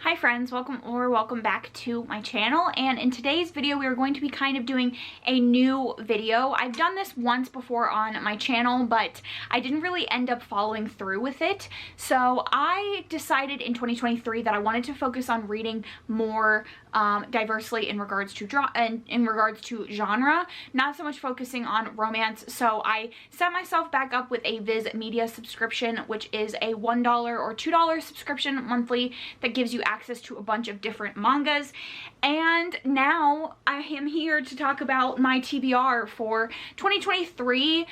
Hi friends, welcome back to my channel, and in today's video we are going to be kind of doing a new video. I've done this once before on my channel, but I didn't really end up following through with it. So I decided in 2023 that I wanted to focus on reading more diversely in regards to genre, not so much focusing on romance. So I set myself back up with a Viz Media subscription, which is a $1 or $2 subscription monthly that gives you access to a bunch of different mangas. And now I am here to talk about my TBR for 2023.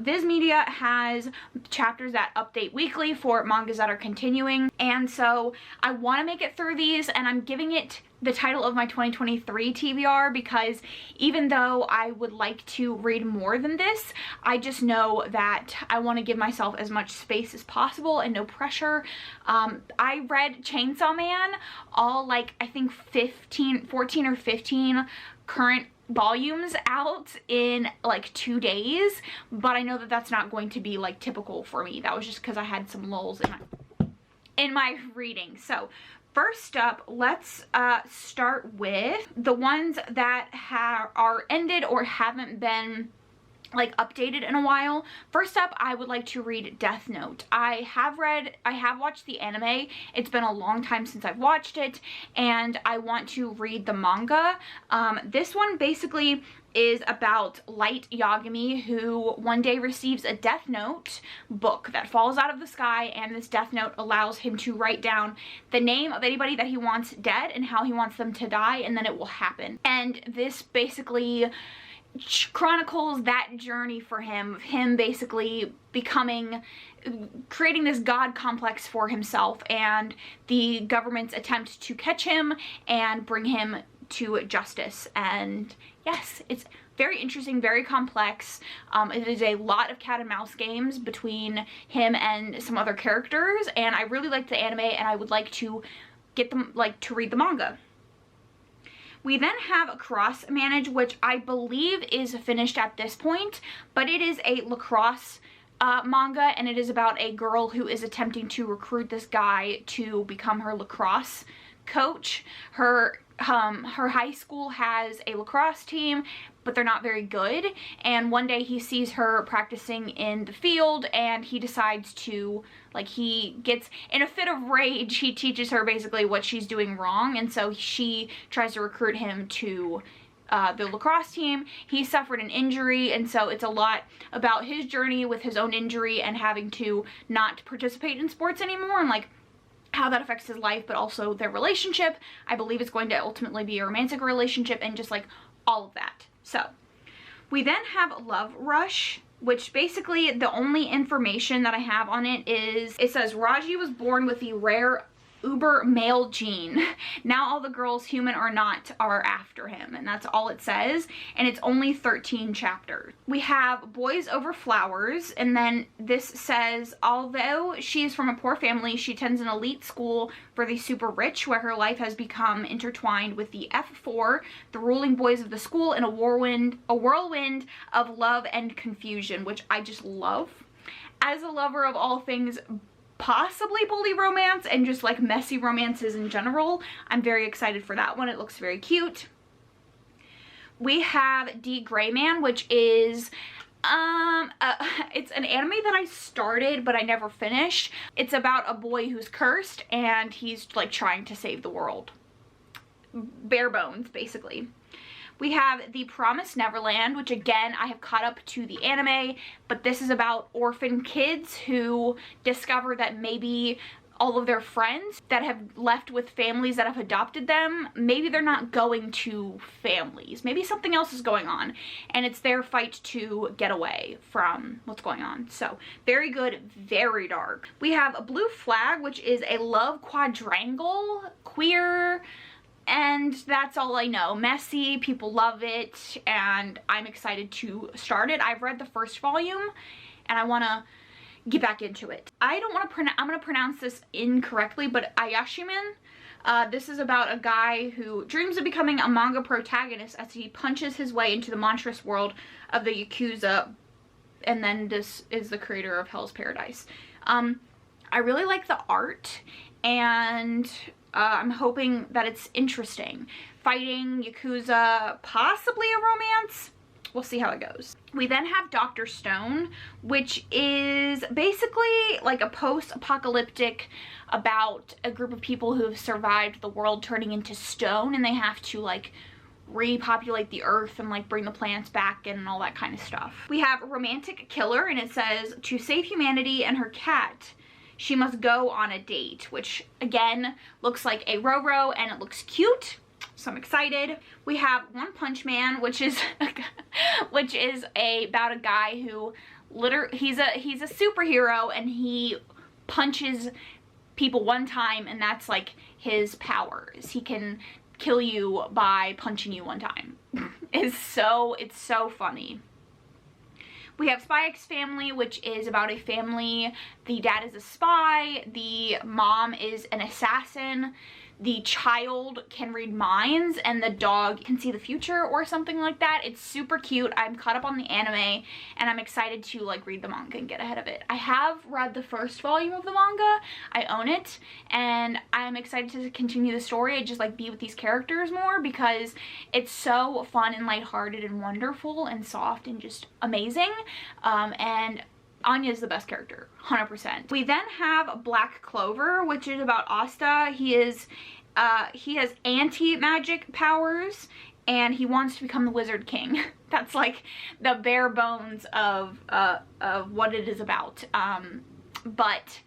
Viz Media has chapters that update weekly for mangas that are continuing, and so I want to make it through these, and I'm giving it the title of my 2023 TBR because even though I would like to read more than this, I just know that I want to give myself as much space as possible and no pressure. I read Chainsaw Man, all like I think 14 or 15 current volumes out in like 2 days, but I know that that's not going to be like typical for me. That was just because I had some lulls in my reading. So first up, let's start with the ones that are ended or haven't been like updated in a while. First up, I would like to read Death Note. I have watched the anime. It's been a long time since I've watched it, and I want to read the manga. This one basically is about Light Yagami, who one day receives a Death Note book that falls out of the sky, and this Death Note allows him to write down the name of anybody that he wants dead and how he wants them to die, and then it will happen. And this basically chronicles that journey for him basically creating this god complex for himself, and the government's attempt to catch him and bring him to justice. And yes, it's very interesting, very complex. It is a lot of cat and mouse games between him and some other characters, and I really liked the anime, and I would like to get them to read the manga. We then have Cross Manage, which I believe is finished at this point, but it is a lacrosse manga, and it is about a girl who is attempting to recruit this guy to become her lacrosse coach. Her high school has a lacrosse team, but they're not very good, and one day he sees her practicing in the field, and he decides to, he gets in a fit of rage. He teaches her basically what she's doing wrong, and so she tries to recruit him to the lacrosse team. He suffered an injury, and so it's a lot about his journey with his own injury and having to not participate in sports anymore, and how that affects his life, but also their relationship. I believe it's going to ultimately be a romantic relationship, and just all of that. So we then have Love Rush, which basically the only information that I have on it is, it says Raji was born with the rare uber male gene. Now all the girls, human or not, are after him, and that's all it says, and it's only 13 chapters. We have Boys Over Flowers, and then this says, although she is from a poor family, she attends an elite school for the super rich, where her life has become intertwined with the F4, the ruling boys of the school, in a whirlwind of love and confusion, which I just love. As a lover of all things possibly bully romance and just messy romances in general, I'm very excited for that one. It looks very cute. We have D. Gray Man, which is it's an anime that I started but I never finished. It's about a boy who's cursed, and he's trying to save the world. Bare bones, basically. We have The Promised Neverland, which again, I have caught up to the anime, but this is about orphan kids who discover that maybe all of their friends that have left with families that have adopted them, maybe they're not going to families. Maybe something else is going on, and it's their fight to get away from what's going on. So very good, very dark. We have a Blue Flag, which is a love quadrangle, queer, and that's all I know. Messy, people love it, and I'm excited to start it. I've read the first volume, and I want to get back into it. I'm going to pronounce this incorrectly, but Ayashiman. This is about a guy who dreams of becoming a manga protagonist as he punches his way into the monstrous world of the Yakuza, and then this is the creator of Hell's Paradise. I really like the art, and I'm hoping that it's interesting. Fighting, Yakuza, possibly a romance. We'll see how it goes. We then have Dr. Stone, which is basically like a post-apocalyptic about a group of people who have survived the world turning into stone, and they have to like repopulate the earth and like bring the plants back and all that kind of stuff. We have Romantic Killer, and it says, to save humanity and her cat, she must go on a date, which again looks like a Roro and it looks cute. So I'm excited. We have One Punch Man, which is about a guy who he's a superhero, and he punches people one time, and that's like his powers. He can kill you by punching you one time. It's so funny. We have Spy X Family, which is about a family. The dad is a spy, the mom is an assassin, the child can read minds, and the dog can see the future or something like that. It's super cute. I'm caught up on the anime, and I'm excited to like read the manga and get ahead of it. I have read the first volume of the manga. I own it, and I'm excited to continue the story and just like be with these characters more, because it's so fun and lighthearted and wonderful and soft and just amazing. And Anya is the best character, 100%. We then have Black Clover, which is about Asta. He has anti-magic powers, and he wants to become the Wizard King. That's like the bare bones of what it is about. But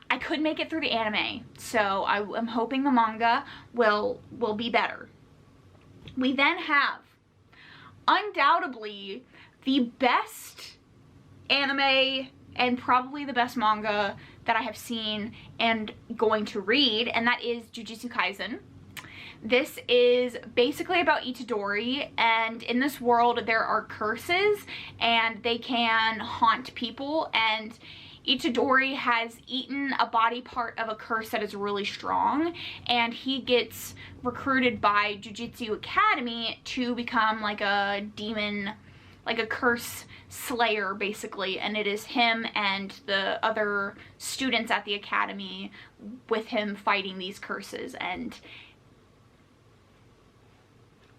I could make it through the anime, so I'm hoping the manga will be better. We then have, undoubtedly, the best anime and probably the best manga that I have seen and going to read, and that is Jujutsu Kaisen. This is basically about Itadori, and in this world there are curses and they can haunt people, and Itadori has eaten a body part of a curse that is really strong, and he gets recruited by Jujutsu Academy to become like a demon, like a curse slayer basically, and it is him and the other students at the academy with him fighting these curses, and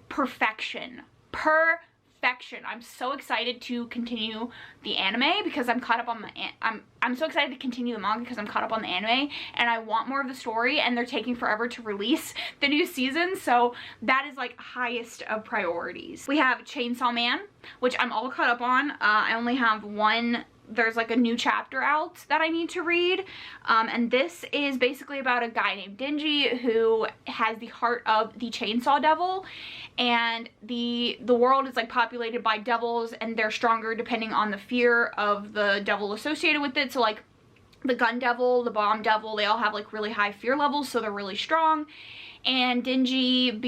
perfection. I'm so excited to continue the anime because I'm caught up on the I'm so excited to continue the manga because I'm caught up on the anime, and I want more of the story, and they're taking forever to release the new season, so that is like highest of priorities. We have Chainsaw Man, which I'm all caught up on. I only have one. There's like a new chapter out that I need to read, and this is basically about a guy named Denji who has the heart of the Chainsaw Devil, and the world is like populated by devils, and they're stronger depending on the fear of the devil associated with it. So like the gun devil, the bomb devil, they all have like really high fear levels, so they're really strong. And Denji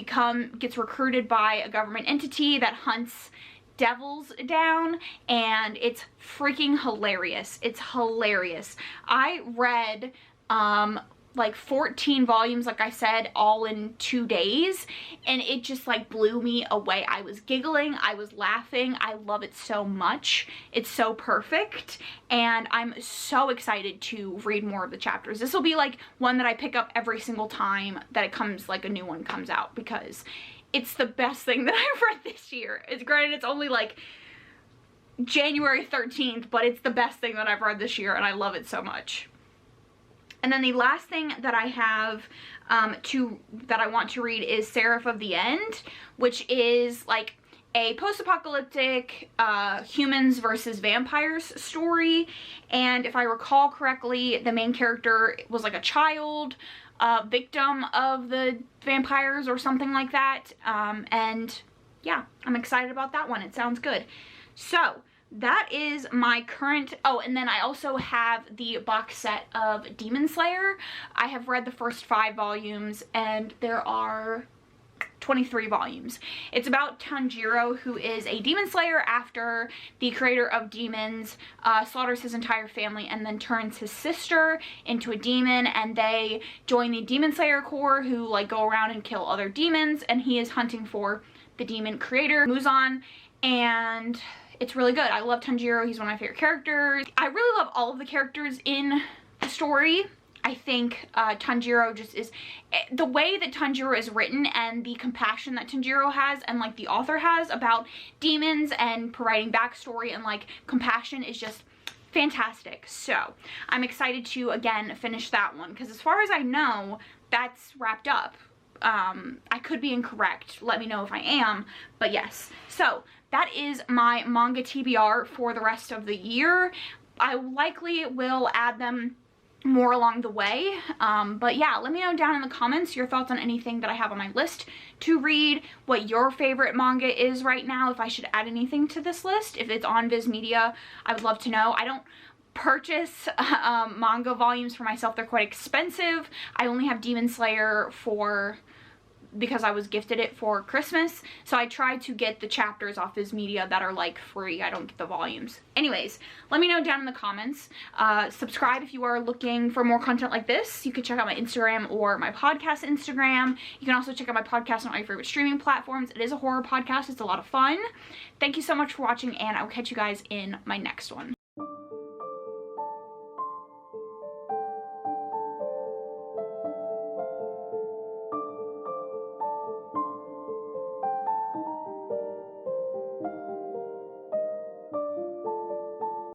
gets recruited by a government entity that hunts devils down, and it's freaking hilarious. It's hilarious. I read like 14 volumes, like I said, all in 2 days, and it just like blew me away. I was giggling, I was laughing. I love it so much. It's so perfect, and I'm so excited to read more of the chapters. This will be like one that I pick up every single time that it comes, like a new one comes out, because it's the best thing that I've read this year. It's granted, it's only like January 13th, but it's the best thing that I've read this year, and I love it so much. And then the last thing that I have that I want to read is Seraph of the End, which is like a post-apocalyptic humans versus vampires story. And if I recall correctly, the main character was like a child victim of the vampires or something like that. And yeah, I'm excited about that one. It sounds good. So that is my current, oh, and then I also have the box set of Demon Slayer. I have read the first 5 volumes, and there are 23 volumes. It's about Tanjiro, who is a demon slayer after the creator of demons slaughters his entire family and then turns his sister into a demon, and they join the Demon Slayer Corps, who like go around and kill other demons, and he is hunting for the demon creator, Muzan, and it's really good. I love Tanjiro. He's one of my favorite characters. I really love all of the characters in the story. I think Tanjiro just is, the way that Tanjiro is written and the compassion that Tanjiro has and like the author has about demons and providing backstory and like compassion is just fantastic. So I'm excited to again finish that one, because as far as I know, that's wrapped up. I could be incorrect, let me know if I am, but yes. So that is my manga TBR for the rest of the year. I likely will add them more along the way, but yeah, let me know down in the comments your thoughts on anything that I have on my list to read, what your favorite manga is right now, if I should add anything to this list. If it's on Viz Media, I would love to know. I don't purchase manga volumes for myself, they're quite expensive. I only have Demon Slayer because I was gifted it for Christmas, so I try to get the chapters off Viz Media that are like free. I don't get the volumes. Anyways, let me know down in the comments. Subscribe if you are looking for more content like this. You can check out my Instagram or my podcast Instagram. You can also check out my podcast on all your favorite streaming platforms. It is a horror podcast. It's a lot of fun. Thank you so much for watching, and I will catch you guys in my next one.